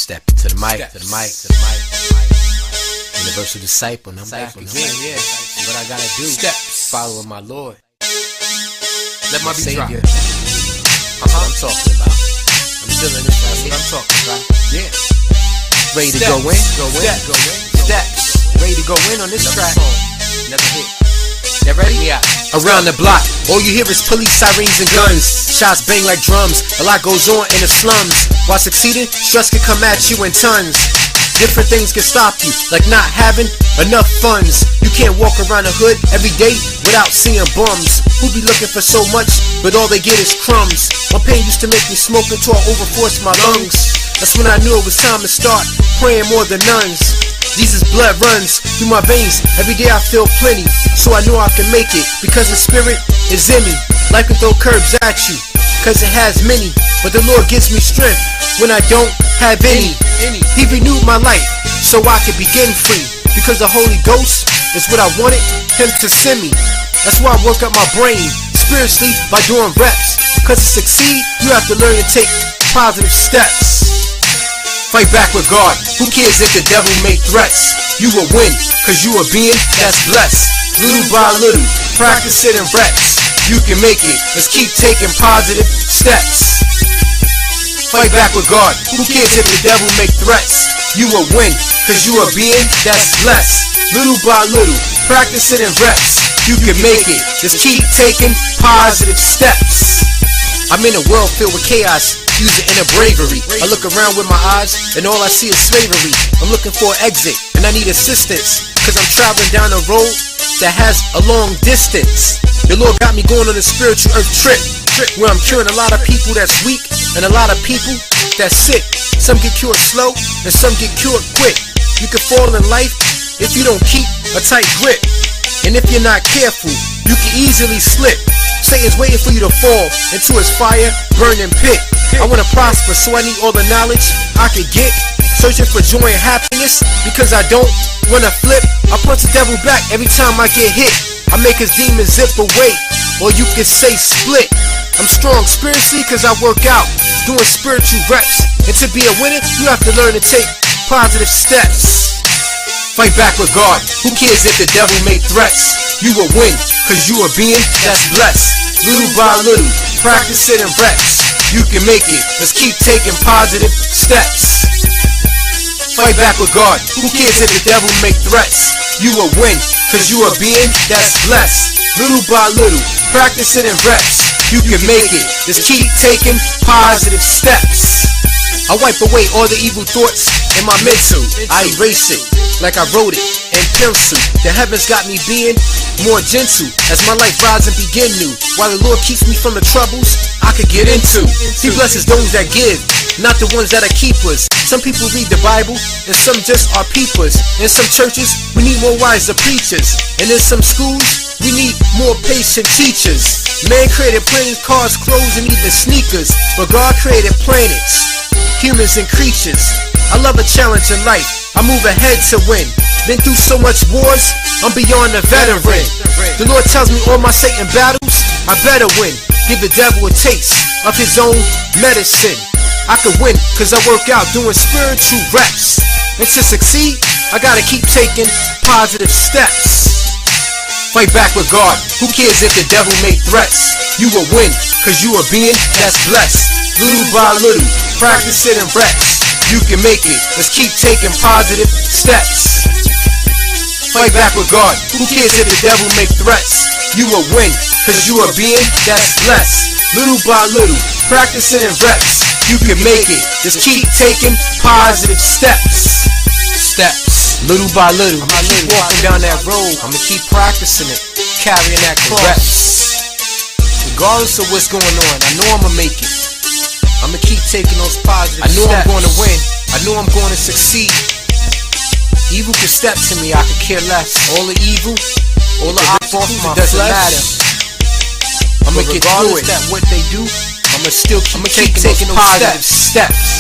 Step to the mic, Universal disciple, and I'm back again. Yeah, what I gotta do? Steps, following my Lord. Let my beat drop. I'm talking about. I'm still in this. That's what I'm talking about. Yeah. Ready to go in? Go in. Steps. Ready to go in on this track. Never hit. You ready? Yeah. Around the block, all you hear is police sirens and guns. Shots bang like drums. A lot goes on in the slums. While succeeding, stress can come at you in tons. Different things can stop you, like not having enough funds. You can't walk around the hood every day without seeing bums who be looking for so much, but all they get is crumbs. My pain used to make me smoke until I overforced my lungs. That's when I knew it was time to start praying more than nuns. Jesus' blood runs through my veins. Every day I feel plenty, so I know I can make it, because the spirit is in me. Life can throw curbs at you, cause it has many, but the Lord gives me strength when I don't have any. He renewed my life so I could begin free, because the Holy Ghost is what I wanted Him to send me. That's why I work up my brain spiritually by doing reps, cause to succeed you have to learn to take positive steps. Fight back with God. Who cares if the devil make threats? You will win, cause you are being that's blessed. Little by little, practice it in reps. You can make it, let's keep taking positive steps. Fight back with God. Who cares if the devil make threats? You will win, cause you are being that's blessed. Little by little, practice it in reps. You can make it, just keep taking positive steps. I'm in a world filled with chaos, using inner bravery. I look around with my eyes and all I see is slavery. I'm looking for an exit and I need assistance, cause I'm traveling down a road that has a long distance. The Lord got me going on a spiritual earth trip, where I'm curing a lot of people that's weak and a lot of people that's sick. Some get cured slow and some get cured quick. You can fall in life if you don't keep a tight grip, and if you're not careful you can easily slip. Satan's waiting for you to fall into his fire burning pit. I wanna prosper, so I need all the knowledge I could get, searching for joy and happiness, because I don't wanna flip. I punch the devil back every time I get hit. I make his demons zip away, or you could say split. I'm strong spiritually cause I work out, doing spiritual reps. And to be a winner, you have to learn to take positive steps. Fight back with God. Who cares if the devil make threats? You will win, cause you are being that's blessed. Little by little, practice it in reps. You can make it, let's keep taking positive steps. Fight back with God. Who cares if the devil make threats? You will win, cause you are being that's blessed. Little by little, practice it in reps. You can make it, just keep taking positive steps. I wipe away all the evil thoughts in my mental. I erase it like I wrote it in pencil. The heavens got me being more gentle as my life rides and begin new. While the Lord keeps me from the troubles I could get into. He blesses those that give, not the ones that are keepers. Some people read the Bible and some just are peepers. In some churches we need more wiser preachers, and in some schools we need more patient teachers. Man created planes, cars, clothes, and even sneakers, but God created planets, humans and creatures. I love a challenge in life, I move ahead to win. Been through so much wars, I'm beyond a veteran. The Lord tells me all my Satan battles, I better win. Give the devil a taste of his own medicine. I can win cause I work out doing spiritual reps. And to succeed, I gotta keep taking positive steps. Fight back with God. Who cares if the devil make threats? You will win, cause you are being that's blessed. Little by little, practice it in reps. You can make it, let's keep taking positive steps. Fight back with God. Who cares if the devil make threats? You will win, cause you are being that's blessed. Little by little, practice it in reps. You can make it, just keep taking positive steps. Little by little, I'ma keep walking down that road. I'ma keep practicing it, carrying that cross. Regardless of what's going on, I know I'ma make it. I'ma keep taking those positive steps. I know I'm going to win. I know I'm going to succeed. Evil can step to me, I could care less. All the evil, all the obstacles, it doesn't matter. I'ma get through it. What they do, I'ma still keep taking those positive steps.